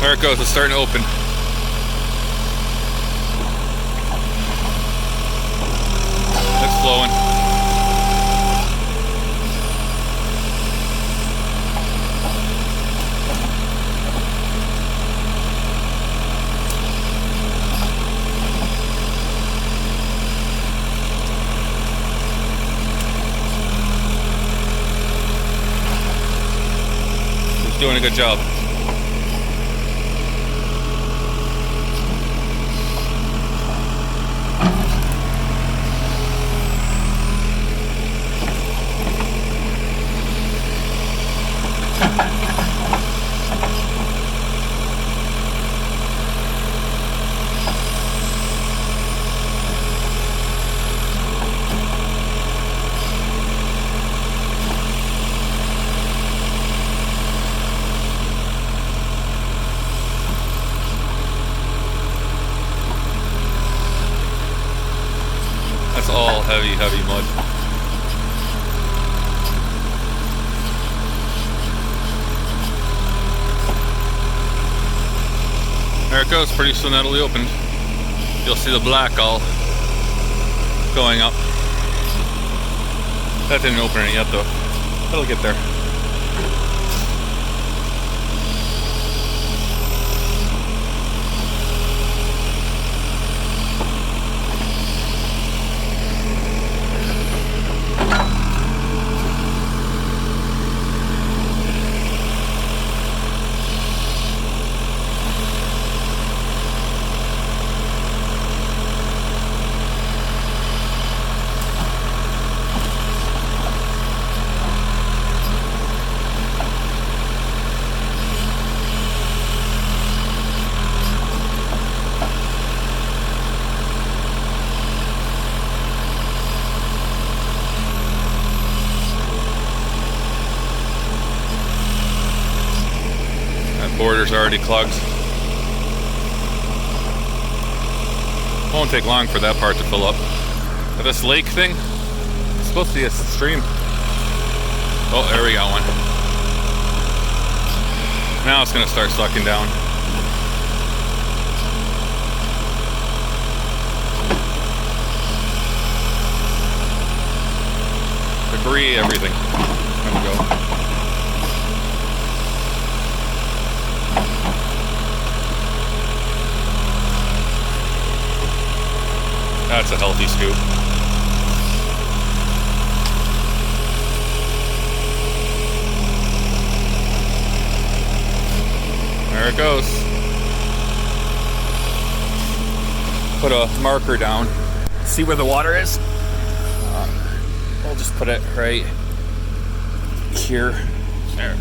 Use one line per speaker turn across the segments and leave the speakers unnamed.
There it goes, it's starting to open. It's flowing. He's doing a good job. That's all heavy mud. There it goes, pretty soon that'll be opened. You'll see the black all going up. That didn't open it yet though. It'll get there. Border's already clogged. Won't take long for that part to fill up. But this lake thing, it's supposed to be a stream. Oh, there we got one. Now it's gonna start sucking down. Debris, everything. There we go. That's a healthy scoop. There it goes. Put a marker down. See where the water is? We'll just put it right here. There.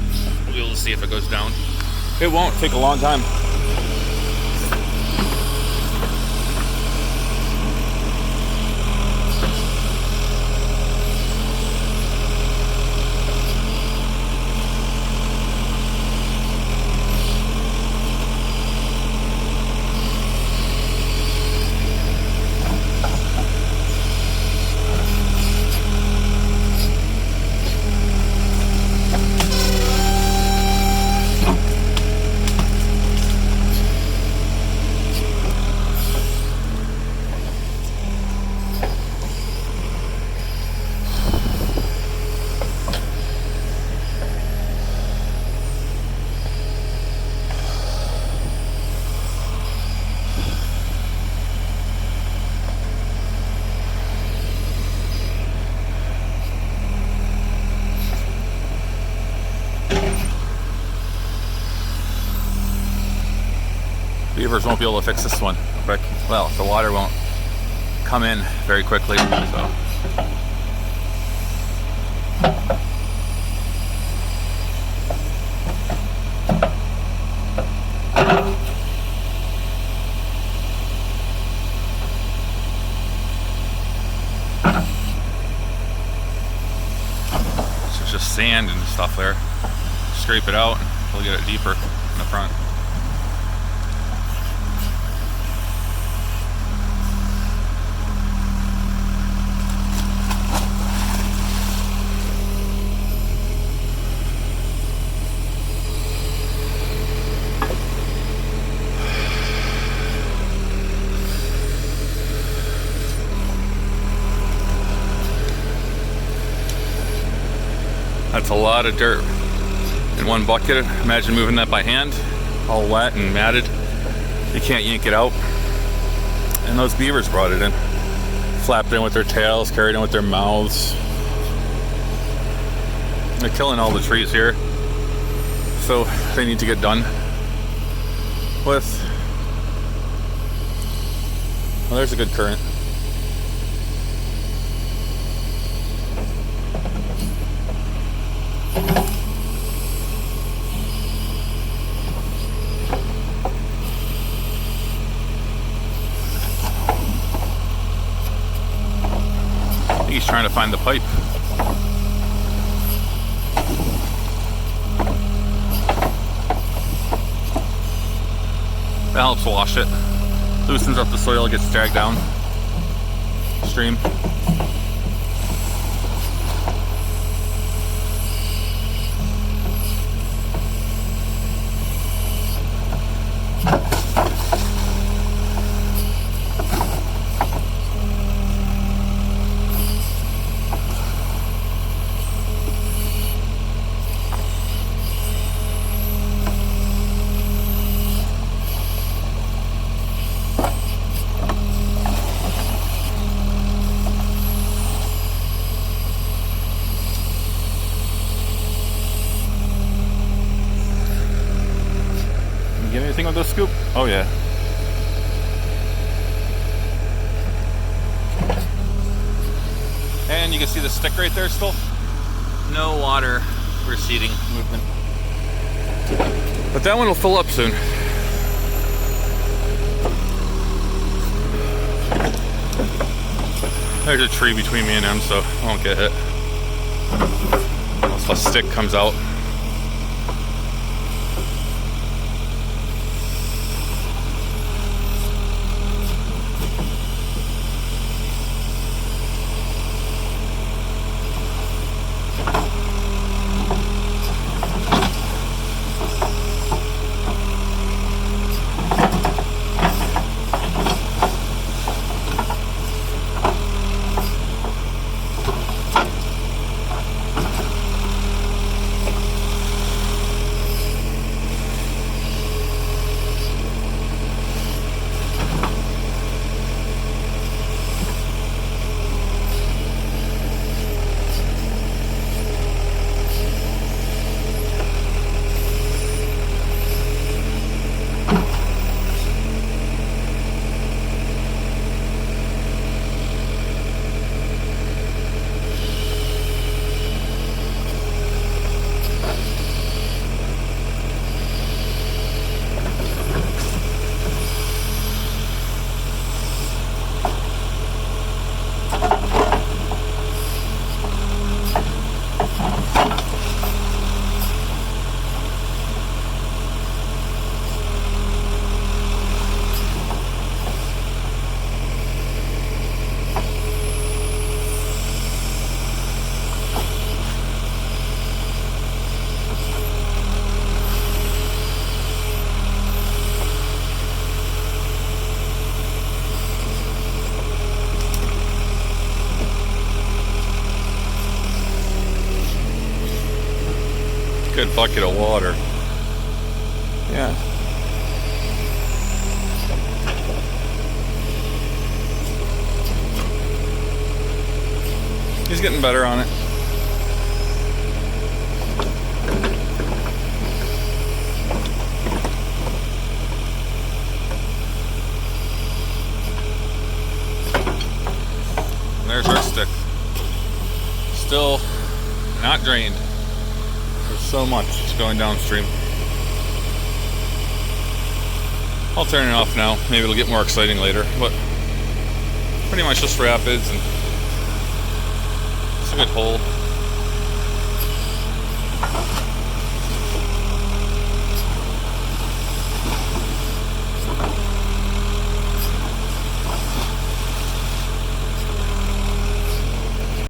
We'll see if it goes down. It won't take a long time. Beavers won't be able to fix this one quick. Well, the water won't come in very quickly, so. So it's just sand and stuff there. Scrape it out and we'll get it deeper in the front. a lot of dirt in one bucket. Imagine moving that by hand, all wet and matted. You can't yank it out. And those beavers brought it in. Flapped in with their tails, carried in with their mouths. They're killing all the trees here. So they need to get done with. Well, there's a good current. He's trying to find the pipe. That helps wash it. Loosens up the soil, gets dragged down stream. Get anything with this scoop? Oh yeah. And you can see the stick right there still. No water receding movement. But that one will fill up soon. There's a tree between me and him, so I won't get hit. Unless a stick comes out. Good bucket of water. Yeah. He's getting better on it. And there's our stick. Still not drained. There's so much going downstream. I'll turn it off now. Maybe it'll get more exciting later, but pretty much just rapids, and it's a good hole.